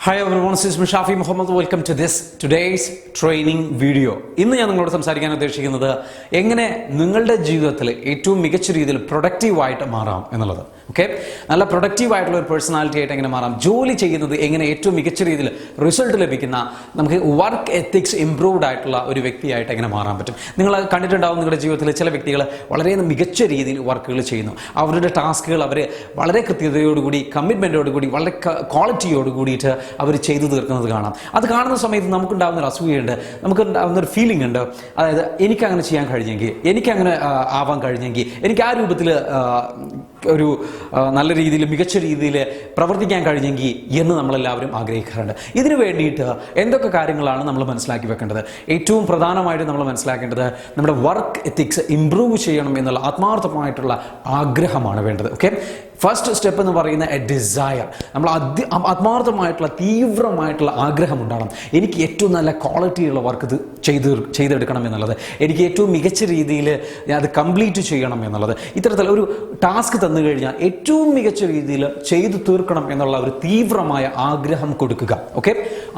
Hi everyone, this is Shafi Muhammad. Welcome to today's training video. ഇന്ന് ഞാൻ നിങ്ങളോട് സംസാരിക്കാൻ ഉദ്ദേശിക്കുന്നത് എങ്ങനെ നിങ്ങളുടെ ജീവിതത്തിൽ ഏറ്റവും മികച്ച രീതിയിൽ പ്രൊഡക്റ്റീവ് ആയിട്ട് മാറാം എന്നുള്ളത്. ഓക്കെ, നല്ല പ്രൊഡക്റ്റീവ് ആയിട്ടുള്ള ഒരു പേഴ്സണാലിറ്റി ആയിട്ട് എങ്ങനെ മാറാം, ജോലി ചെയ്യുന്നത് എങ്ങനെ ഏറ്റവും മികച്ച രീതിയിൽ റിസൾട്ട് ലഭിക്കുന്ന നമുക്ക് വർക്ക് എത്തിക്സ് ഇംപ്രൂവ്ഡ് ആയിട്ടുള്ള ഒരു വ്യക്തിയായിട്ട് എങ്ങനെ മാറാൻ പറ്റും. നിങ്ങൾ കണ്ടിട്ടുണ്ടാവും നിങ്ങളുടെ ജീവിതത്തിൽ ചില വ്യക്തികൾ വളരെ മികച്ച രീതിയിൽ വർക്കുകൾ ചെയ്യുന്നു. അവരുടെ ടാസ്കുകൾ അവർ വളരെ കൃത്യതയോടുകൂടി കമ്മിറ്റ്മെൻറ്റോടുകൂടി വളരെ ക്വാളിറ്റിയോട് കൂടിയിട്ട് അവർ ചെയ്തു തീർക്കുന്നത് കാണാം. അത് കാണുന്ന സമയത്ത് നമുക്കുണ്ടാകുന്നൊരു അസൂയുണ്ട്, നമുക്കുണ്ടാകുന്നൊരു ഫീലിംഗ് ഉണ്ട്. അതായത് എനിക്കങ്ങനെ ചെയ്യാൻ കഴിഞ്ഞെങ്കിൽ, എനിക്കങ്ങനെ ആവാൻ കഴിഞ്ഞെങ്കിൽ, എനിക്ക് ആ രൂപത്തിൽ ഒരു നല്ല രീതിയിൽ മികച്ച രീതിയിൽ പ്രവർത്തിക്കാൻ കഴിഞ്ഞെങ്കിൽ എന്ന് നമ്മളെല്ലാവരും ആഗ്രഹിക്കാറുണ്ട്. ഇതിനു വേണ്ടിയിട്ട് എന്തൊക്കെ കാര്യങ്ങളാണ് നമ്മൾ മനസ്സിലാക്കി വെക്കേണ്ടത്? ഏറ്റവും പ്രധാനമായിട്ട് നമ്മൾ മനസ്സിലാക്കേണ്ടത് നമ്മുടെ വർക്ക് എത്തിക്സ് ഇംപ്രൂവ് ചെയ്യണം എന്നുള്ള ആത്മാർത്ഥമായിട്ടുള്ള ആഗ്രഹമാണ് വേണ്ടത്. ഓക്കെ, ഫസ്റ്റ് സ്റ്റെപ്പ് എന്ന് പറയുന്ന എ ഡിസയർ. നമ്മൾ ആത്മാർത്ഥമായിട്ടുള്ള തീവ്രമായിട്ടുള്ള ആഗ്രഹം ഉണ്ടാകണം. എനിക്ക് ഏറ്റവും നല്ല ക്വാളിറ്റിയുള്ള വർക്ക് ചെയ്തെടുക്കണം എന്നുള്ളത്, എനിക്ക് ഏറ്റവും മികച്ച രീതിയിൽ അത് കംപ്ലീറ്റ് ചെയ്യണം എന്നുള്ളത്, ഇത്തരത്തിൽ ഒരു ടാസ്ക് തന്നു കഴിഞ്ഞാൽ ഏറ്റവും മികച്ച രീതിയിൽ ചെയ്തു തീർക്കണം എന്നുള്ള ഒരു തീവ്രമായ ആഗ്രഹം കൊടുക്കുക. ഓക്കെ,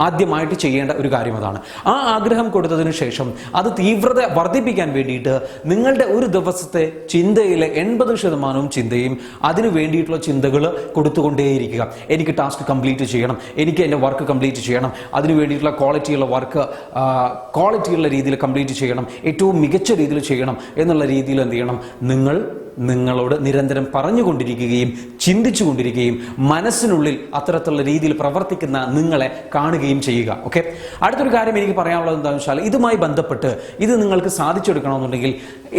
ആദ്യമായിട്ട് ചെയ്യേണ്ട ഒരു കാര്യം അതാണ്. ആ ആഗ്രഹം കൊടുത്തതിന് ശേഷം അത് തീവ്രത വർദ്ധിപ്പിക്കാൻ വേണ്ടിയിട്ട് നിങ്ങളുടെ ഒരു ദിവസത്തെ ചിന്തയിലെ 80% ചിന്തയും അതിനു വേണ്ടിയിട്ടുള്ള ചിന്തകൾ കൊടുത്തുകൊണ്ടേയിരിക്കുക. എനിക്ക് ടാസ്ക് കംപ്ലീറ്റ് ചെയ്യണം, എനിക്ക് എൻ്റെ വർക്ക് കംപ്ലീറ്റ് ചെയ്യണം, അതിനു വേണ്ടിയിട്ടുള്ള ക്വാളിറ്റിയുള്ള വർക്ക് ക്വാളിറ്റിയുള്ള രീതിയിൽ കംപ്ലീറ്റ് ചെയ്യണം, ഏറ്റവും മികച്ച രീതിയിൽ ചെയ്യണം എന്നുള്ള രീതിയിൽ എന്ത് ചെയ്യണം, നിങ്ങളോട് നിരന്തരം പറഞ്ഞുകൊണ്ടിരിക്കുകയും ചിന്തിച്ചുകൊണ്ടിരിക്കുകയും മനസ്സിനുള്ളിൽ അത്തരത്തിലുള്ള രീതിയിൽ പ്രവർത്തിക്കുന്ന നിങ്ങളെ കാണുകയും ചെയ്യുക. ഓക്കെ, അടുത്തൊരു കാര്യം എനിക്ക് പറയാനുള്ളത് എന്താണെന്ന് വെച്ചാൽ, ഇതുമായി ബന്ധപ്പെട്ട് ഇത് നിങ്ങൾക്ക് സാധിച്ചെടുക്കണമെന്നുണ്ടെങ്കിൽ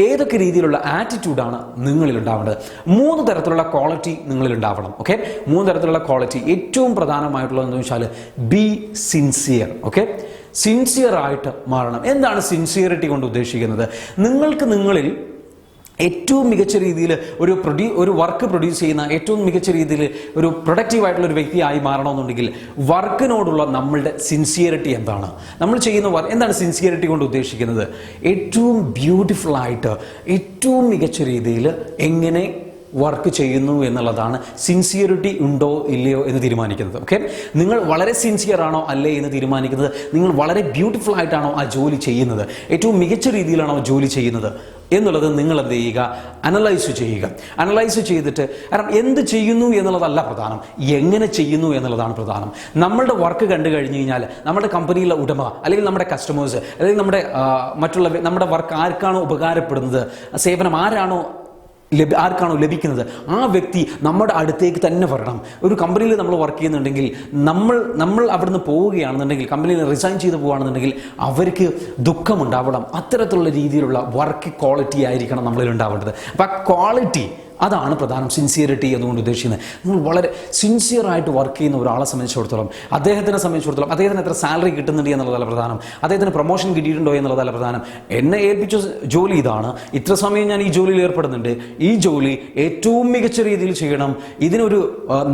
ഏതൊക്കെ രീതിയിലുള്ള ആറ്റിറ്റ്യൂഡാണ് നിങ്ങളിൽ ഉണ്ടാവേണ്ടത്? 3 തരത്തിലുള്ള ക്വാളിറ്റി നിങ്ങളിൽ ഉണ്ടാവണം. ഓക്കെ, 3 തരത്തിലുള്ള ക്വാളിറ്റി. ഏറ്റവും പ്രധാനമായിട്ടുള്ളത് എന്താണെന്ന് വെച്ചാൽ ബി സിൻസിയർ. ഓക്കെ, സിൻസിയർ ആയിട്ട് മാറണം. എന്താണ് സിൻസിയറിറ്റി കൊണ്ട് ഉദ്ദേശിക്കുന്നത്? നിങ്ങൾക്ക് നിങ്ങളിൽ ഏറ്റവും മികച്ച രീതിയിൽ ഒരു വർക്ക് പ്രൊഡ്യൂസ് ചെയ്യുന്ന ഏറ്റവും മികച്ച രീതിയിൽ ഒരു പ്രൊഡക്റ്റീവായിട്ടുള്ള ഒരു വ്യക്തിയായി മാറണമെന്നുണ്ടെങ്കിൽ വർക്കിനോടുള്ള നമ്മളുടെ സിൻസിയറിറ്റി എന്താണ്? നമ്മൾ ചെയ്യുന്ന വർക്ക് എന്താണ് സിൻസിയറിറ്റി കൊണ്ട് ഉദ്ദേശിക്കുന്നത്? ഏറ്റവും ബ്യൂട്ടിഫുൾ ആയിട്ട് ഏറ്റവും മികച്ച രീതിയിൽ എങ്ങനെ വർക്ക് ചെയ്യുന്നു എന്നുള്ളതാണ് സിൻസിയറിറ്റി ഉണ്ടോ ഇല്ലയോ എന്ന് തീരുമാനിക്കുന്നത്. ഓക്കെ, നിങ്ങൾ വളരെ സിൻസിയർ ആണോ അല്ലേ എന്ന് തീരുമാനിക്കുന്നത് നിങ്ങൾ വളരെ ബ്യൂട്ടിഫുൾ ആയിട്ടാണോ ആ ജോലി ചെയ്യുന്നത്, ഏറ്റവും മികച്ച രീതിയിലാണോ ജോലി ചെയ്യുന്നത് എന്നുള്ളത് നിങ്ങൾ എന്ത് ചെയ്യുക, അനലൈസ് ചെയ്യുക. അനലൈസ് ചെയ്തിട്ട്, കാരണം എന്ത് ചെയ്യുന്നു എന്നുള്ളതല്ല പ്രധാനം, എങ്ങനെ ചെയ്യുന്നു എന്നുള്ളതാണ് പ്രധാനം. നമ്മളുടെ വർക്ക് കണ്ടു കഴിഞ്ഞു കഴിഞ്ഞാൽ നമ്മുടെ കമ്പനിയിലെ ഉടമ അല്ലെങ്കിൽ നമ്മുടെ കസ്റ്റമേഴ്സ് അല്ലെങ്കിൽ നമ്മുടെ വർക്ക് ആർക്കാണോ ഉപകാരപ്പെടുന്നത്, സേവനം ആർക്കാണോ ലഭിക്കുന്നത്, ആ വ്യക്തി നമ്മുടെ അടുത്തേക്ക് തന്നെ വരണം. ഒരു കമ്പനിയിൽ നമ്മൾ വർക്ക് ചെയ്യുന്നുണ്ടെങ്കിൽ നമ്മൾ അവിടുന്ന് പോവുകയാണെന്നുണ്ടെങ്കിൽ, കമ്പനിയിൽ റിസൈൻ ചെയ്ത് പോവുകയാണെന്നുണ്ടെങ്കിൽ അവർക്ക് ദുഃഖമുണ്ടാവണം. അത്തരത്തിലുള്ള രീതിയിലുള്ള വർക്ക് ക്വാളിറ്റി ആയിരിക്കണം നമ്മളിൽ ഉണ്ടാവേണ്ടത്. അപ്പം ആ ക്വാളിറ്റി അതാണ് പ്രധാനം, സിൻസിയറിറ്റി എന്നുകൊണ്ട് ഉദ്ദേശിക്കുന്നത്. നിങ്ങൾ വളരെ സിൻസിയറായിട്ട് വർക്ക് ചെയ്യുന്ന ഒരാളെ സംബന്ധിച്ചിടത്തോളം, അദ്ദേഹത്തിന് എത്ര സാലറി കിട്ടുന്നുണ്ട് എന്നുള്ളതല്ല പ്രധാനം, അദ്ദേഹത്തിന് പ്രൊമോഷൻ കിട്ടിയിട്ടുണ്ടോ എന്നുള്ളതല്ല പ്രധാനം. എന്നെ ഏൽപ്പിച്ച ജോലി ഇതാണ്, ഇത്ര സമയം ഞാൻ ഈ ജോലിയിൽ ഏർപ്പെടുന്നുണ്ട്, ഈ ജോലി ഏറ്റവും മികച്ച രീതിയിൽ ചെയ്യണം, ഇതിനൊരു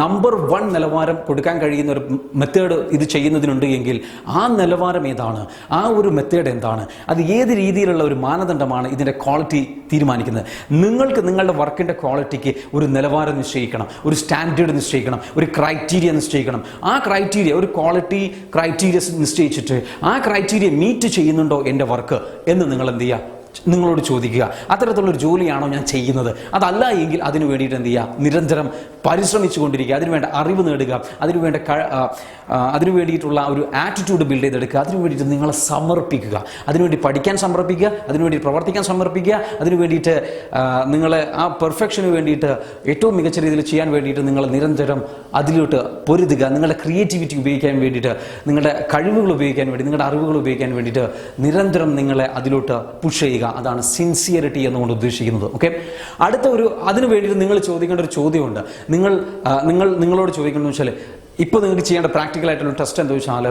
നമ്പർ 1 നിലവാരം കൊടുക്കാൻ കഴിയുന്ന ഒരു മെത്തേഡ് ഇത് ചെയ്യുന്നതിനുണ്ട് എങ്കിൽ ആ നിലവാരം ഏതാണ്, ആ ഒരു മെത്തേഡ് എന്താണ്, അത് ഏത് രീതിയിലുള്ള ഒരു മാനദണ്ഡമാണ് ഇതിൻ്റെ ക്വാളിറ്റി തീരുമാനിക്കുന്നത്? നിങ്ങൾക്ക് നിങ്ങളുടെ വർക്കിൻ്റെ ക്വാളിറ്റിക്ക് ഒരു നിലവാരം നിശ്ചയിക്കണം, ഒരു സ്റ്റാൻഡേർഡ് നിശ്ചയിക്കണം, ഒരു ക്രൈറ്റീരിയ നിശ്ചയിക്കണം. ആ ക്രൈറ്റീരിയ, ഒരു ക്വാളിറ്റി ക്രൈറ്റീരിയ നിശ്ചയിച്ചിട്ട് ആ ക്രൈറ്റീരിയ മീറ്റ് ചെയ്യുന്നുണ്ടോ എൻ്റെ വർക്ക് എന്ന് നിങ്ങൾ എന്ത് ചെയ്യുക, നിങ്ങളോട് ചോദിക്കുക. അത്തരത്തിലുള്ളൊരു ജോലിയാണോ ഞാൻ ചെയ്യുന്നത്? അതല്ല എങ്കിൽ അതിനു വേണ്ടിയിട്ട് എന്ത് ചെയ്യുക, നിരന്തരം പരിശ്രമിച്ചു കൊണ്ടിരിക്കുക, അതിനുവേണ്ട അറിവ് നേടുക, അതിനു വേണ്ടിയിട്ടുള്ള ഒരു ആറ്റിറ്റ്യൂഡ് ബിൽഡ് ചെയ്തെടുക്കുക, അതിനു വേണ്ടിയിട്ട് നിങ്ങളെ സമർപ്പിക്കുക, അതിനുവേണ്ടി പഠിക്കാൻ സമർപ്പിക്കുക, അതിനുവേണ്ടി പ്രവർത്തിക്കാൻ സമർപ്പിക്കുക, അതിനു വേണ്ടിയിട്ട് നിങ്ങളെ ആ പെർഫെക്ഷന് വേണ്ടിയിട്ട് ഏറ്റവും മികച്ച രീതിയിൽ ചെയ്യാൻ വേണ്ടിയിട്ട് നിങ്ങൾ നിരന്തരം അതിലോട്ട് പൊരുതുക. നിങ്ങളുടെ ക്രിയേറ്റിവിറ്റി ഉപയോഗിക്കാൻ വേണ്ടിയിട്ട്, നിങ്ങളുടെ കഴിവുകൾ ഉപയോഗിക്കാൻ വേണ്ടി, നിങ്ങളുടെ അറിവുകൾ ഉപയോഗിക്കാൻ വേണ്ടിയിട്ട് നിരന്തരം നിങ്ങളെ അതിലോട്ട് പുഷ് ചെയ്യുക. അതാണ് സിൻസിയറിറ്റി എന്നുകൊണ്ട് ഉദ്ദേശിക്കുന്നത്. ഓക്കെ, അതിനു വേണ്ടിയിട്ട് നിങ്ങൾ ചോദിക്കേണ്ട ഒരു ചോദ്യമുണ്ട്. നിങ്ങളോട് ചോദിക്കേണ്ടതെന്ന് വെച്ചാൽ, ഇപ്പോൾ നിങ്ങൾക്ക് ചെയ്യേണ്ട പ്രാക്ടിക്കൽ ആയിട്ടുള്ള ടെസ്റ്റ് എന്താ വെച്ചാൽ,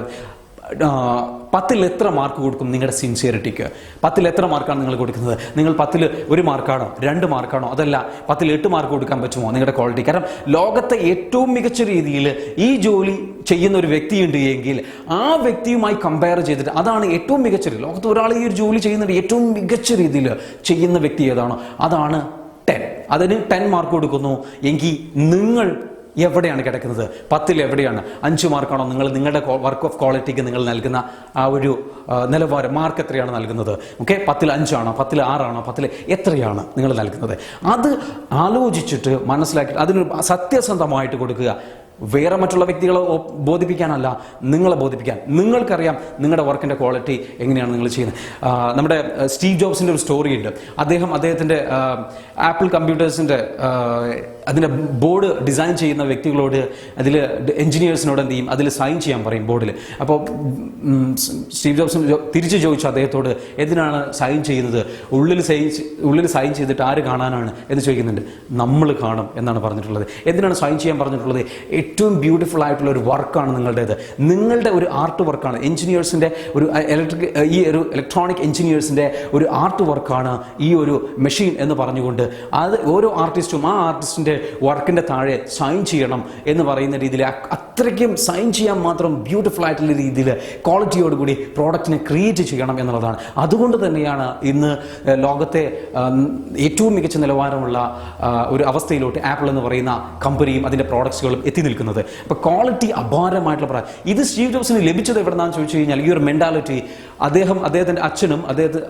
10ൽ എത്ര മാർക്ക് കൊടുക്കും നിങ്ങളുടെ സിൻസിയറിറ്റിക്ക്? 10ൽ എത്ര മാർക്കാണ് നിങ്ങൾ കൊടുക്കുന്നത്? നിങ്ങൾ 10ൽ 1 മാർക്കാണോ, 2 മാർക്കാണോ, അതല്ല 10ൽ 8 മാർക്ക് കൊടുക്കാൻ പറ്റുമോ നിങ്ങളുടെ ക്വാളിറ്റി? കാരണം ലോകത്തെ ഏറ്റവും മികച്ച രീതിയിൽ ഈ ജോലി ചെയ്യുന്ന ഒരു വ്യക്തിയുണ്ട് എങ്കിൽ ആ വ്യക്തിയുമായി കമ്പയർ ചെയ്തിട്ട്, അതാണ് ഏറ്റവും മികച്ച രീതി. ലോകത്ത് ഒരാൾ ഈ ഒരു ജോലി ചെയ്യുന്നത് ഏറ്റവും മികച്ച രീതിയിൽ ചെയ്യുന്ന വ്യക്തി ഏതാണോ അതാണ് 10. അതിന് 10 മാർക്ക് കൊടുക്കുന്നു എങ്കിൽ നിങ്ങൾ എവിടെയാണ് കിടക്കുന്നത്? 10ൽ എവിടെയാണ്? 5 മാർക്കാണോ നിങ്ങൾ നിങ്ങളുടെ വർക്ക് ഓഫ് ക്വാളിറ്റിക്ക് നിങ്ങൾ നൽകുന്ന ആ ഒരു നിലവാരം, മാർക്ക് എത്രയാണ് നൽകുന്നത്? ഓക്കെ, 10ൽ 5 ആണോ, 10ൽ 6 ആണോ, 10ൽ എത്രയാണ് നിങ്ങൾ നൽകുന്നത്? അത് ആലോചിച്ചിട്ട് മനസ്സിലാക്കി അതിനൊരു സത്യസന്ധമായിട്ട് കൊടുക്കുക. വേറെ മറ്റുള്ള വ്യക്തികളെ ബോധിപ്പിക്കാനല്ല, നിങ്ങളെ ബോധിപ്പിക്കാൻ. നിങ്ങൾക്കറിയാം നിങ്ങളുടെ വർക്കിൻ്റെ ക്വാളിറ്റി എങ്ങനെയാണ് നിങ്ങൾ ചെയ്യുന്നത്. നമ്മുടെ സ്റ്റീവ് ജോബ്സിൻ്റെ ഒരു സ്റ്റോറി ഉണ്ട്. അദ്ദേഹത്തിൻ്റെ ആപ്പിൾ കമ്പ്യൂട്ടേഴ്സിൻ്റെ അതിൻ്റെ ബോർഡ് ഡിസൈൻ ചെയ്യുന്ന വ്യക്തികളോട്, അതിൽ എഞ്ചിനീയേഴ്സിനോട് എന്ത് ചെയ്യും, അതിൽ സൈൻ ചെയ്യാൻ പറയും ബോർഡിൽ. അപ്പോൾ സ്റ്റീവ് ജോബ്സ് തിരിച്ചു ചോദിച്ചു അദ്ദേഹത്തോട്, എന്തിനാണ് സൈൻ ചെയ്യുന്നത്? ഉള്ളിൽ സൈൻ ചെയ്തിട്ട് ആര് കാണാനാണ് എന്ന് ചോദിക്കുന്നുണ്ട്. നമ്മൾ കാണും എന്നാണ് പറഞ്ഞിട്ടുള്ളത്. എന്തിനാണ് സൈൻ ചെയ്യാൻ പറഞ്ഞിട്ടുള്ളത്? ഏറ്റവും ബ്യൂട്ടിഫുൾ ആയിട്ടുള്ള ഒരു വർക്കാണ് നിങ്ങളുടേത്. നിങ്ങളുടെ ഒരു ആർട്ട് വർക്കാണ്. എഞ്ചിനീയേഴ്സിൻ്റെ ഒരു ഇലക്ട്രോണിക് എഞ്ചിനീയേഴ്സിൻ്റെ ഒരു ആർട്ട് വർക്കാണ് ഈ ഒരു മെഷീൻ എന്ന് പറഞ്ഞുകൊണ്ട് അത് ഓരോ ആർട്ടിസ്റ്റും ആ ആർട്ടിസ്റ്റിൻ്റെ വർക്കിൻ്റെ താഴെ സൈൻ ചെയ്യണം എന്ന് പറയുന്ന രീതിയിൽ അത്രയ്ക്കും സൈൻ ചെയ്യാൻ മാത്രം ബ്യൂട്ടിഫുൾ ആയിട്ടുള്ള രീതിയിൽ ക്വാളിറ്റിയോടുകൂടി പ്രോഡക്റ്റിനെ ക്രിയേറ്റ് ചെയ്യണം എന്നുള്ളതാണ്. അതുകൊണ്ട് തന്നെയാണ് ഇന്ന് ലോകത്തെ ഏറ്റവും മികച്ച നിലവാരമുള്ള ഒരു അവസ്ഥയിലോട്ട് ആപ്പിൾ എന്ന് പറയുന്ന കമ്പനിയും അതിൻ്റെ പ്രോഡക്ട്സുകളും എത്തി നിൽക്കുന്നത്. അപ്പോൾ ക്വാളിറ്റി അപാരമായിട്ടുള്ള ഇത് സ്റ്റീവ് ജോബ്സിന് ലഭിച്ചത് എവിടെന്നാന്ന് ചോദിച്ചു കഴിഞ്ഞാൽ, ഈ ഒരു മെൻറ്റാലിറ്റി അദ്ദേഹത്തിൻ്റെ അച്ഛനും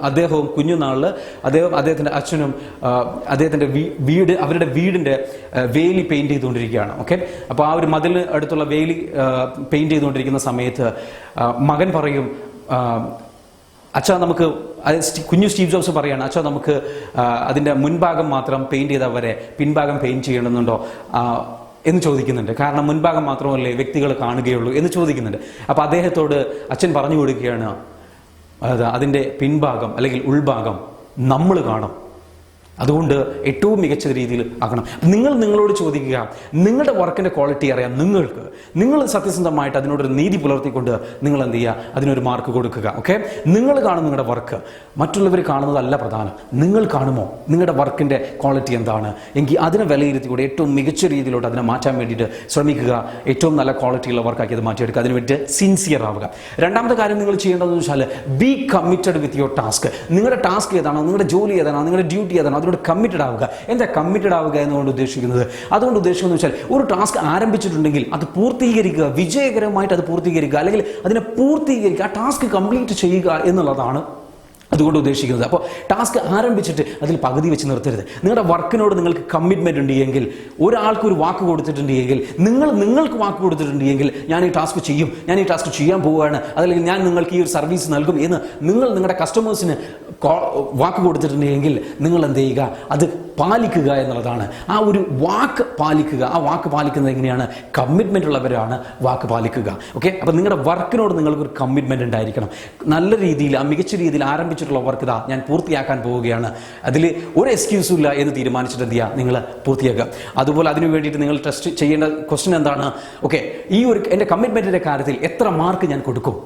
അദ്ദേഹവും കുഞ്ഞുനാളിൽ അദ്ദേഹത്തിൻ്റെ അച്ഛനും അദ്ദേഹത്തിൻ്റെ വീട്, അവരുടെ വീടിൻ്റെ വേലി പെയിൻറ് ചെയ്തുകൊണ്ടിരിക്കുകയാണ്. ഓക്കെ, അപ്പോൾ ആ ഒരു മതിലിന് അടുത്തുള്ള വേലി പെയിൻറ് ചെയ്തുകൊണ്ടിരിക്കുന്ന സമയത്ത് മകൻ പറയും, അച്ഛാ നമുക്ക്, കുഞ്ഞു സ്റ്റീവ് ജോബ്സ് പറയാണ്, അച്ഛാ നമുക്ക് അതിൻ്റെ മുൻഭാഗം മാത്രം പെയിൻറ് ചെയ്താൽ വരെ പിൻഭാഗം പെയിൻറ് ചെയ്യണമെന്നുണ്ടോ എന്ന് ചോദിക്കുന്നുണ്ട്. കാരണം മുൻഭാഗം മാത്രമല്ലേ വ്യക്തികൾ കാണുകയുള്ളൂ എന്ന് ചോദിക്കുന്നുണ്ട്. അപ്പോൾ അദ്ദേഹത്തോട് അച്ഛൻ പറഞ്ഞു കൊടുക്കുകയാണ്, അതിൻ്റെ പിൻഭാഗം അല്ലെങ്കിൽ ഉൾഭാഗം നമ്മൾ കാണും, അതുകൊണ്ട് ഏറ്റവും മികച്ച രീതിയിൽ ആക്കണം. നിങ്ങളോട് ചോദിക്കുക, നിങ്ങളുടെ വർക്കിൻ്റെ ക്വാളിറ്റി അറിയാം നിങ്ങൾക്ക്, നിങ്ങൾ സത്യസന്ധമായിട്ട് അതിനോടൊരു നീതി പുലർത്തിക്കൊണ്ട് നിങ്ങൾ എന്ത് ചെയ്യുക, അതിനൊരു മാർക്ക് കൊടുക്കുക. ഓക്കെ, നിങ്ങൾ കാണും നിങ്ങളുടെ വർക്ക്, മറ്റുള്ളവർ കാണുന്നതല്ല പ്രധാനം. നിങ്ങൾ കാണുമോ നിങ്ങളുടെ വർക്കിൻ്റെ ക്വാളിറ്റി എന്താണ് എങ്കിൽ അതിനെ വിലയിരുത്തിക്കൂടെ ഏറ്റവും മികച്ച രീതിയിലോട്ട് അതിനെ മാറ്റാൻ വേണ്ടിയിട്ട് ശ്രമിക്കുക. ഏറ്റവും നല്ല ക്വാളിറ്റിയുള്ള വർക്കാക്കി അത് മാറ്റിയെടുക്കുക. അതിന് വേണ്ടിയിട്ട് സിൻസിയർ ആവുക. രണ്ടാമത്തെ കാര്യം നിങ്ങൾ ചെയ്യേണ്ടതെന്ന് വെച്ചാൽ, B committed with your task. നിങ്ങളുടെ ടാസ്ക് ഏതാണോ, നിങ്ങളുടെ ജോലി ഏതാണോ, നിങ്ങളുടെ ഡ്യൂട്ടി ഏതാണോ, കമ്മിറ്റഡ് ആവുക. എന്താ കമ്മിറ്റഡ് ആവുക എന്നുകൊണ്ട് ഉദ്ദേശിക്കുന്നത്? അതുകൊണ്ട് ഉദ്ദേശിക്കുന്നത് വെച്ചാൽ, ഒരു ടാസ്ക് ആരംഭിച്ചിട്ടുണ്ടെങ്കിൽ അത് പൂർത്തീകരിക്കുക, വിജയകരമായിട്ട് അത് പൂർത്തീകരിക്കുക, അല്ലെങ്കിൽ അതിനെ പൂർത്തീകരിക്കുക, ആ ടാസ്ക് കംപ്ലീറ്റ് ചെയ്യുക എന്നുള്ളതാണ് അതുകൊണ്ട് ഉദ്ദേശിക്കുന്നത്. അപ്പോൾ ടാസ്ക് ആരംഭിച്ചിട്ട് അതിൽ പകുതി വെച്ച് നിർത്തരുത്. നിങ്ങളുടെ വർക്കിനോട് നിങ്ങൾക്ക് കമ്മിറ്റ്മെൻറ്റ് ഉണ്ട് എങ്കിൽ, ഒരാൾക്ക് ഒരു വാക്ക് കൊടുത്തിട്ടുണ്ട് എങ്കിൽ, നിങ്ങൾക്ക് വാക്ക് കൊടുത്തിട്ടുണ്ട് എങ്കിൽ, ഞാൻ ഈ ടാസ്ക് ചെയ്യും, ഞാൻ ഈ ടാസ്ക് ചെയ്യാൻ പോവുകയാണ്, അതല്ലെങ്കിൽ ഞാൻ നിങ്ങൾക്ക് ഈ ഒരു സർവീസ് നൽകും എന്ന് നിങ്ങളുടെ കസ്റ്റമേഴ്സിന് വാക്ക് കൊടുത്തിട്ടുണ്ടെങ്കിൽ നിങ്ങൾ എന്ത് ചെയ്യുക, അത് പാലിക്കുക എന്നുള്ളതാണ്. ആ ഒരു വാക്ക് പാലിക്കുക. ആ വാക്ക് പാലിക്കുന്നത് എങ്ങനെയാണ്? കമ്മിറ്റ്മെൻ്റ് ഉള്ളവരാണ് വാക്ക് പാലിക്കുക. ഓക്കെ, അപ്പോൾ നിങ്ങളുടെ വർക്കിനോട് നിങ്ങൾക്കൊരു കമ്മിറ്റ്മെൻ്റ് ഉണ്ടായിരിക്കണം. നല്ല രീതിയിൽ, ആ മികച്ച രീതിയിൽ ആരംഭിച്ചിട്ടുള്ള വർക്ക് ഇതാ ഞാൻ പൂർത്തിയാക്കാൻ പോവുകയാണ്, അതിൽ ഒരു എക്സ്ക്യൂസും ഇല്ല എന്ന് തീരുമാനിച്ചിട്ട് എന്ത് ചെയ്യുക, നിങ്ങൾ പൂർത്തിയാക്കുക. അതുപോലെ അതിനു വേണ്ടിയിട്ട് നിങ്ങൾ ടെസ്റ്റ് ചെയ്യേണ്ട ക്വസ്റ്റ്യൻ എന്താണ്? ഓക്കെ, ഈ ഒരു എൻ്റെ കമ്മിറ്റ്മെൻറ്റിൻ്റെ കാര്യത്തിൽ എത്ര മാർക്ക് ഞാൻ കൊടുക്കും?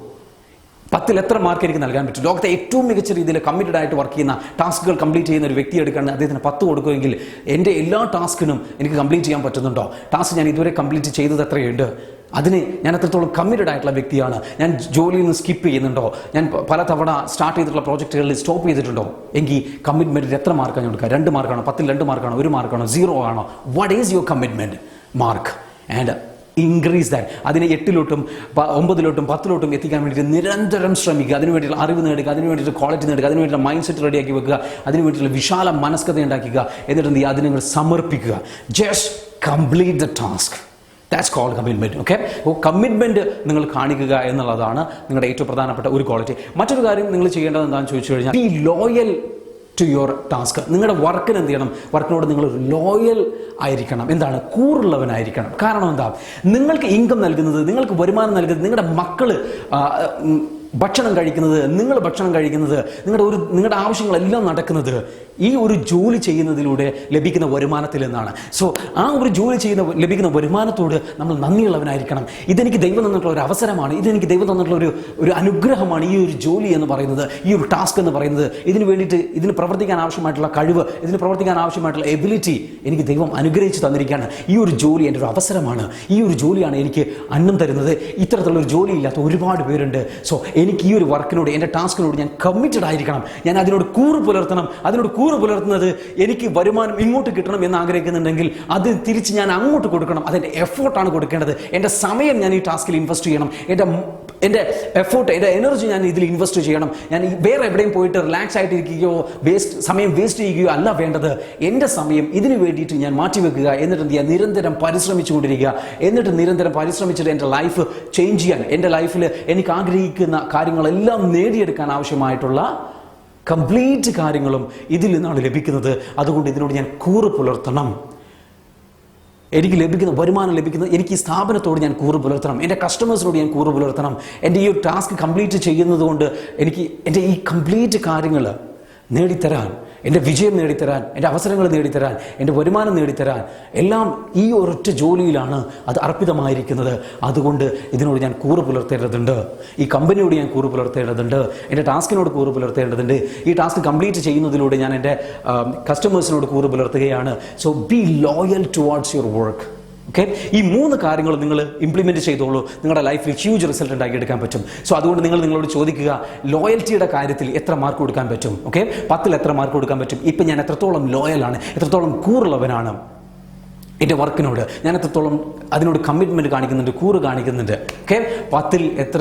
10ൽ എത്ര മാർക്ക് എനിക്ക് നൽകാൻ പറ്റും? ലോകത്തെ ഏറ്റവും മികച്ച രീതിയിൽ കമ്മിറ്റഡ് ആയിട്ട് വർക്ക് ചെയ്യുന്ന, ടാസ്കുകൾ കംപ്ലീറ്റ് ചെയ്യുന്ന ഒരു വ്യക്തി എടുക്കുകയാണ്, അദ്ദേഹത്തിന് 10 കൊടുക്കുമെങ്കിൽ എൻ്റെ എല്ലാ ടാസ്കിനും എനിക്ക് കംപ്ലീറ്റ് ചെയ്യാൻ പറ്റുന്നുണ്ടോ? ടാസ്ക് ഞാൻ ഇതുവരെ കംപ്ലീറ്റ് ചെയ്തത് എത്രയുണ്ട്? അതിന് ഞാൻ എത്രത്തോളം കമ്മിറ്റഡ് ആയിട്ടുള്ള വ്യക്തിയാണ്? ഞാൻ ജോലിയിൽ നിന്ന് സ്കിപ്പ് ചെയ്യുന്നുണ്ടോ? ഞാൻ പലതവണ സ്റ്റാർട്ട് ചെയ്തിട്ടുള്ള പ്രോജക്റ്റുകളിൽ സ്റ്റോപ്പ് ചെയ്തിട്ടുണ്ടോ? എങ്കിൽ കമ്മിറ്റ്മെൻറ്റിൽ എത്ര മാർക്കാണ് കൊടുക്കുക? 2 മാർക്കാണോ? 10ൽ 2 മാർക്കാണോ? 1 മാർക്കാണോ? 0 ആണോ? What is your commitment mark? And increase that. അതിനെ 8ലോട്ടും 9ലോട്ടും 10ലോട്ടും എത്തിക്കാൻ വേണ്ടിയിട്ട് നിരന്തരം ശ്രമിക്കുക. അതിനു വേണ്ടിയിട്ടുള്ള അറിവ് നേടുക, അതിനു വേണ്ടിയിട്ട് ക്വാളിറ്റി നേടുക, അതിനു വേണ്ടിയിട്ടുള്ള മൈൻഡ് സെറ്റ് റെഡിയാക്കി വെക്കുക, അതിനു വേണ്ടിയിട്ടുള്ള വിശാല മനസ്കത ഉണ്ടാക്കുക. എന്നിട്ട് എന്ത് ചെയ്യുക, അതിനെ നിങ്ങൾ സമർപ്പിക്കുക. Just complete the task. That's called commitment. Okay, അപ്പോൾ കമ്മിറ്റ്മെൻറ്റ് നിങ്ങൾ കാണിക്കുക എന്നുള്ളതാണ് നിങ്ങളുടെ ഏറ്റവും പ്രധാനപ്പെട്ട ഒരു ക്വാളിറ്റി. മറ്റൊരു കാര്യം നിങ്ങൾ ചെയ്യേണ്ടത് എന്താണെന്ന് ചോദിച്ചു കഴിഞ്ഞാൽ, be loyal to your task. നിങ്ങളുടെ വർക്കിന് എന്ത് ചെയ്യണം? വർക്കിനോട് നിങ്ങൾ ലോയൽ ആയിരിക്കണം. എന്താണ്? കൂറുള്ളവനായിരിക്കണം. കാരണം എന്താ? നിങ്ങൾക്ക് ഇൻകം നൽകുന്നത്, നിങ്ങൾക്ക് വരുമാനം നൽകുന്നത്, നിങ്ങളുടെ മക്കൾ ഭക്ഷണം കഴിക്കുന്നത്, നിങ്ങൾ ഭക്ഷണം കഴിക്കുന്നത്, നിങ്ങളുടെ ആവശ്യങ്ങളെല്ലാം നടക്കുന്നത് ഈ ഒരു ജോലി ചെയ്യുന്നതിലൂടെ ലഭിക്കുന്ന വരുമാനത്തിൽ നിന്നാണ്. സോ ആ ഒരു ജോലി ലഭിക്കുന്ന വരുമാനത്തോട് നമ്മൾ നന്ദിയുള്ളവനായിരിക്കണം. ഇതെനിക്ക് ദൈവം തന്നിട്ടുള്ള ഒരു അവസരമാണ്, ഇതെനിക്ക് ദൈവം തന്നിട്ടുള്ള ഒരു അനുഗ്രഹമാണ് ഈ ഒരു ജോലി എന്ന് പറയുന്നത്, ഈ ഒരു ടാസ്ക് എന്ന് പറയുന്നത്. ഇതിന് വേണ്ടിയിട്ട്, ഇതിന് പ്രവർത്തിക്കാൻ ആവശ്യമായിട്ടുള്ള കഴിവ്, ഇതിന് പ്രവർത്തിക്കാൻ ആവശ്യമായിട്ടുള്ള എബിലിറ്റി എനിക്ക് ദൈവം അനുഗ്രഹിച്ച് തന്നിരിക്കുകയാണ്. ഈ ഒരു ജോലി എൻ്റെ ഒരു അവസരമാണ്, ഈ ഒരു ജോലിയാണ് എനിക്ക് അന്നം തരുന്നത്. ഇത്തരത്തിലുള്ള ഒരു ജോലി ഇല്ലാത്ത ഒരുപാട് പേരുണ്ട്. സോ എനിക്ക് ഈ ഒരു വർക്കിനോട്, എൻ്റെ ടാസ്കിനോട് ഞാൻ കമ്മിറ്റഡ് ആയിരിക്കണം, ഞാൻ അതിനോട് കൂറ് പുലർത്തണം. അതിനോട് കൂറ് പുലർത്തുന്നത് എനിക്ക് വരുമാനം ഇങ്ങോട്ട് കിട്ടണം എന്ന് ആഗ്രഹിക്കുന്നുണ്ടെങ്കിൽ അത് തിരിച്ച് ഞാൻ അങ്ങോട്ട് കൊടുക്കണം. അതെൻ്റെ എഫേർട്ടാണ് കൊടുക്കേണ്ടത്. എൻ്റെ സമയം ഞാൻ ഈ ടാസ്കിൽ ഇൻവെസ്റ്റ് ചെയ്യണം. എൻ്റെ എഫേർട്ട്, എൻ്റെ എനർജി ഞാൻ ഇതിൽ ഇൻവെസ്റ്റ് ചെയ്യണം. ഞാൻ വേറെ എവിടെയും പോയിട്ട് റിലാക്സ് ആയിട്ടിരിക്കുകയോ സമയം വേസ്റ്റ് ചെയ്യുകയോ അല്ല വേണ്ടത്. എൻ്റെ സമയം ഇതിനു വേണ്ടിയിട്ട് ഞാൻ മാറ്റിവെക്കുക. എന്നിട്ട് എന്ത് ചെയ്യുക? നിരന്തരം പരിശ്രമിച്ചുകൊണ്ടിരിക്കുക. എന്നിട്ട് നിരന്തരം പരിശ്രമിച്ചിട്ട് എൻ്റെ ലൈഫ് ചേഞ്ച് ചെയ്യാൻ, എൻ്റെ ലൈഫിൽ എനിക്ക് ആഗ്രഹിക്കുന്ന കാര്യങ്ങളെല്ലാം നേടിയെടുക്കാൻ ആവശ്യമായിട്ടുള്ള കംപ്ലീറ്റ് കാര്യങ്ങളും ഇതിൽ നിന്നാണ് ലഭിക്കുന്നത്. അതുകൊണ്ട് ഇതിനോട് ഞാൻ കൂറ് പുലർത്തണം. എനിക്ക് ലഭിക്കുന്ന വരുമാനം ലഭിക്കുന്നത്, എനിക്ക് ഈ സ്ഥാപനത്തോട് ഞാൻ കൂറ് പുലർത്തണം. എൻ്റെ കസ്റ്റമേഴ്സിനോട് ഞാൻ കൂറ് പുലർത്തണം. എൻ്റെ ഈ ടാസ്ക് കംപ്ലീറ്റ് ചെയ്യുന്നത് കൊണ്ട് എനിക്ക് എൻ്റെ ഈ കംപ്ലീറ്റ് കാര്യങ്ങൾ നേടിത്തരാൻ, എൻ്റെ വിജയം നേടിത്തരാൻ, എൻ്റെ അവസരങ്ങൾ നേടിത്തരാൻ, എൻ്റെ വരുമാനം നേടിത്തരാൻ എല്ലാം ഈ ഒരൊറ്റ ജോലിയിലാണ് അത് അർപ്പിതമായിരിക്കുന്നത്. അതുകൊണ്ട് ഇതിനോട് ഞാൻ കൂറ് പുലർത്തേണ്ടതുണ്ട്. ഈ കമ്പനിയോട് ഞാൻ കൂറ് പുലർത്തേണ്ടതുണ്ട്. എൻ്റെ ടാസ്കിനോട് കൂറ് പുലർത്തേണ്ടതുണ്ട്. ഈ ടാസ്ക് കംപ്ലീറ്റ് ചെയ്യുന്നതിലൂടെ ഞാൻ എൻ്റെ കസ്റ്റമേഴ്സിനോട് കൂറ് പുലർത്തുകയാണ്. So be loyal towards your work. Okay, ഈ 3 കാര്യങ്ങൾ നിങ്ങൾ ഇംപ്ലിമെൻറ്റ് ചെയ്തോളൂ. നിങ്ങളുടെ ലൈഫിൽ ഹ്യൂജ് റിസൾട്ട് ഉണ്ടാക്കിയെടുക്കാൻ പറ്റും. സോ അതുകൊണ്ട് നിങ്ങളോട് ചോദിക്കുക, ലോയൽറ്റിയുടെ കാര്യത്തിൽ എത്ര മാർക്ക് കൊടുക്കാൻ പറ്റും? ഓക്കെ, 10ൽ എത്ര മാർക്ക് കൊടുക്കാൻ പറ്റും? ഇപ്പം ഞാൻ എത്രത്തോളം ലോയലാണ്, എത്രത്തോളം കൂറുള്ളവനാണ് എൻ്റെ വർക്കിനോട്, ഞാൻ എത്രത്തോളം അതിനോട് കമ്മിറ്റ്മെൻറ്റ് കാണിക്കുന്നുണ്ട്, കൂറ് കാണിക്കുന്നുണ്ട്. ഓക്കെ, 10ൽ എത്ര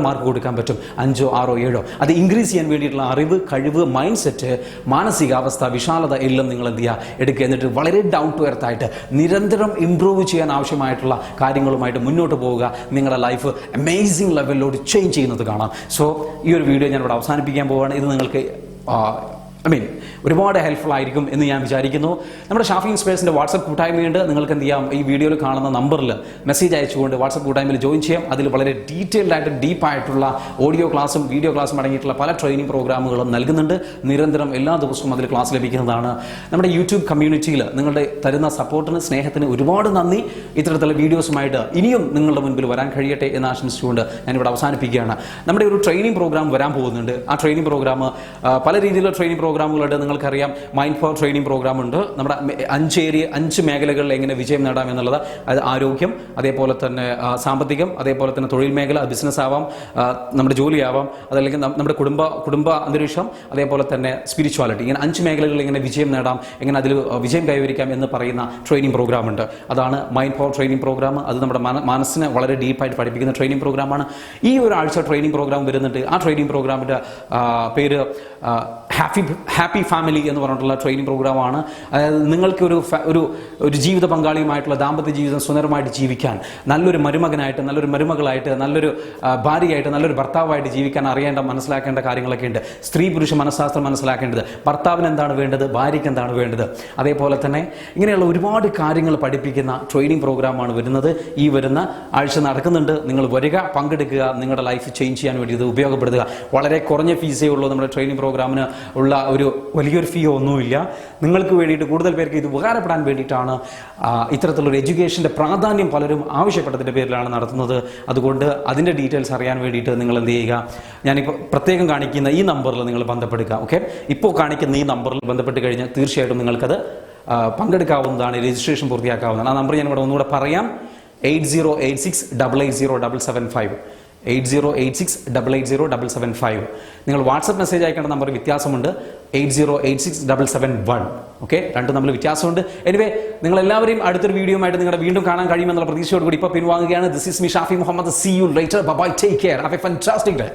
മാർക്ക് കൊടുക്കാൻ പറ്റും? 5, 6, 7? അത് ഇൻക്രീസ് ചെയ്യാൻ വേണ്ടിയിട്ടുള്ള അറിവ്, കഴിവ്, മൈൻഡ് സെറ്റ്, മാനസികാവസ്ഥ, വിശാലത എല്ലാം നിങ്ങൾ എന്ത് ചെയ്യുക? എടുക്കുക. എന്നിട്ട് വളരെ ഡൗൺ ടു എർത്ത് ആയിട്ട് നിരന്തരം ഇംപ്രൂവ് ചെയ്യാൻ ആവശ്യമായിട്ടുള്ള കാര്യങ്ങളുമായിട്ട് മുന്നോട്ട് പോവുക. നിങ്ങളുടെ ലൈഫ് അമേസിംഗ് ലെവലിലോട്ട് ചേഞ്ച് ചെയ്യുന്നത് കാണാം. സോ ഈ ഒരു വീഡിയോ ഞാൻ ഇവിടെ അവസാനിപ്പിക്കാൻ പോവുകയാണ്. ഇത് നിങ്ങൾക്ക് ഒരുപാട് ഹെൽപ്ഫുൾ ആയിരിക്കും എന്ന് ഞാൻ വിചാരിക്കുന്നു. നമ്മുടെ ഷാഫി ഇൻസ്പയേഴ്സിൻ്റെ വാട്സപ്പ് കൂട്ടായ്മയുണ്ട്. നിങ്ങൾക്ക് എന്ത് ചെയ്യാം? ഈ വീഡിയോയിൽ കാണുന്ന നമ്പറിൽ മെസ്സേജ് അയച്ചുകൊണ്ട് വാട്സപ്പ് കൂട്ടായ്മയിൽ ജോയിൻ ചെയ്യാം. അതിൽ വളരെ ഡീറ്റെയിൽഡ് ആയിട്ട് ഡീപ്പായിട്ടുള്ള ഓഡിയോ ക്ലാസ്സും വീഡിയോ ക്ലാസ്സും അടങ്ങിയിട്ടുള്ള പല ട്രെയിനിങ് പ്രോഗ്രാമുകളും നൽകുന്നുണ്ട്. നിരന്തരം എല്ലാ ദിവസവും അതിൽ ക്ലാസ് ലഭിക്കുന്നതാണ്. നമ്മുടെ യൂട്യൂബ് കമ്മ്യൂണിറ്റിയിൽ നിങ്ങളുടെ തരുന്ന സപ്പോർട്ടിന്, സ്നേഹത്തിന് ഒരുപാട് നന്ദി. ഇത്തരത്തിലുള്ള വീഡിയോസുമായിട്ട് ഇനിയും നിങ്ങളുടെ മുൻപിൽ വരാൻ കഴിയട്ടെ എന്ന് ആശംസിച്ചുകൊണ്ട് ഞാനിവിടെ അവസാനിപ്പിക്കുകയാണ്. നമ്മുടെ ഒരു ട്രെയിനിങ് പ്രോഗ്രാം വരാൻ പോകുന്നുണ്ട്. ആ ട്രെയിനിങ് പ്രോഗ്രാം പല രീതിയിലുള്ള ട്രെയിനിങ് പ്രോഗ്രാമുകളുണ്ട്. നിങ്ങൾക്കറിയാം, മൈൻഡ് പവർ ട്രെയിനിങ് പ്രോഗ്രാം ഉണ്ട്. നമ്മുടെ 5 മേഖലകളിൽ എങ്ങനെ വിജയം നേടാം എന്നുള്ളത്. അത് ആരോഗ്യം, അതേപോലെ തന്നെ സാമ്പത്തികം, അതേപോലെ തന്നെ തൊഴിൽ മേഖല, ബിസിനസ് ആവാം, നമ്മുടെ ജോലിയാവാം, അതല്ലെങ്കിൽ നമ്മുടെ കുടുംബ അന്തരീക്ഷം, അതേപോലെ തന്നെ സ്പിരിച്വാലിറ്റി. ഇങ്ങനെ 5 മേഖലകളിൽ എങ്ങനെ വിജയം നേടാം, എങ്ങനെ അതിൽ വിജയം കൈവരിക്കാം എന്ന് പറയുന്ന ട്രെയിനിങ് പ്രോഗ്രാം ഉണ്ട്. അതാണ് മൈൻഡ് പവർ ട്രെയിനിങ് പ്രോഗ്രാം. അത് നമ്മുടെ മനസ്സിനെ വളരെ ഡീപ്പായിട്ട് പഠിപ്പിക്കുന്ന ട്രെയിനിങ് പ്രോഗ്രാമാണ്. ഈ ഒരാഴ്ച ട്രെയിനിങ് പ്രോഗ്രാം വരുന്നുണ്ട്. ആ ട്രെയിനിങ് പ്രോഗ്രാമിൻ്റെ പേര് ഹാപ്പി ഫാമിലി എന്ന് പറഞ്ഞിട്ടുള്ള ട്രെയിനിങ് പ്രോഗ്രാമാണ്. അതായത് നിങ്ങൾക്ക് ഒരു ജീവിത പങ്കാളിയുമായിട്ടുള്ള ദാമ്പത്യ ജീവിതം സുന്ദരമായിട്ട് ജീവിക്കാൻ, നല്ലൊരു മരുമകനായിട്ട്, നല്ലൊരു മരുമകളായിട്ട്, നല്ലൊരു ഭാര്യയായിട്ട്, നല്ലൊരു ഭർത്താവായിട്ട് ജീവിക്കാൻ മനസ്സിലാക്കേണ്ട കാര്യങ്ങളൊക്കെ ഉണ്ട്. സ്ത്രീ പുരുഷ മനഃശാസ്ത്രം മനസ്സിലാക്കേണ്ടത്, ഭർത്താവിന് എന്താണ് വേണ്ടത്, ഭാര്യയ്ക്ക് എന്താണ് വേണ്ടത്, അതേപോലെ തന്നെ ഇങ്ങനെയുള്ള ഒരുപാട് കാര്യങ്ങൾ പഠിപ്പിക്കുന്ന ട്രെയിനിങ് പ്രോഗ്രാമാണ് വരുന്നത്. ഈ വരുന്ന ആഴ്ച നടക്കുന്നുണ്ട്. നിങ്ങൾ വരിക, പങ്കെടുക്കുക, നിങ്ങളുടെ ലൈഫ് ചേഞ്ച് ചെയ്യാൻ വേണ്ടി ഇത് ഉപയോഗപ്പെടുത്തുക. വളരെ കുറഞ്ഞ ഫീസേ ഉള്ളൂ. നമ്മുടെ ട്രെയിനിങ് പ്രോഗ്രാമിന് ഉള്ള ഒരു വലിയൊരു ഫീ ഒന്നുമില്ല. നിങ്ങൾക്ക് വേണ്ടിയിട്ട്, കൂടുതൽ പേർക്ക് ഇത് ഉപകാരപ്പെടാൻ വേണ്ടിയിട്ടാണ് ഇത്തരത്തിലുള്ള എഡ്യൂക്കേഷൻ്റെ പ്രാധാന്യം പലരും ആവശ്യപ്പെട്ടതിൻ്റെ പേരിലാണ് നടത്തുന്നത്. അതുകൊണ്ട് അതിൻ്റെ ഡീറ്റെയിൽസ് അറിയാൻ വേണ്ടിയിട്ട് നിങ്ങൾ എന്ത് ചെയ്യുക? ഞാനിപ്പോൾ പ്രത്യേകം കാണിക്കുന്ന ഈ നമ്പറിൽ നിങ്ങൾ ബന്ധപ്പെടുക. ഓക്കെ, ഇപ്പോൾ കാണിക്കുന്ന ഈ നമ്പറിൽ ബന്ധപ്പെട്ട് കഴിഞ്ഞാൽ തീർച്ചയായിട്ടും നിങ്ങൾക്കത് പങ്കെടുക്കാവുന്നതാണ്, രജിസ്ട്രേഷൻ പൂർത്തിയാക്കാവുന്നതാണ്. ആ നമ്പർ ഞാൻ ഇവിടെ ഒന്നുകൂടെ പറയാം: 8086880775. 8086880775. നിങ്ങൾ വാട്സപ്പ് മെസ്സേജ് അയക്കേണ്ട നമ്പർ വ്യത്യാസമുണ്ട്. 80867771. ഓക്കെ, രണ്ടും തമ്മിൽ വ്യത്യാസമുണ്ട്. എനിവേ, നിങ്ങൾ എല്ലാവരെയും അടുത്തൊരു വീഡിയോ ആയിട്ട് നിങ്ങളെ വീണ്ടും കാണാൻ കഴിയുമെന്നുള്ള പ്രതീക്ഷയോടുകൂടി ഇപ്പോൾ പിൻവാങ്ങുകയാണ്. This is me Shafi Muhammad. See you later. Bye bye. Take care. Have a fantastic day.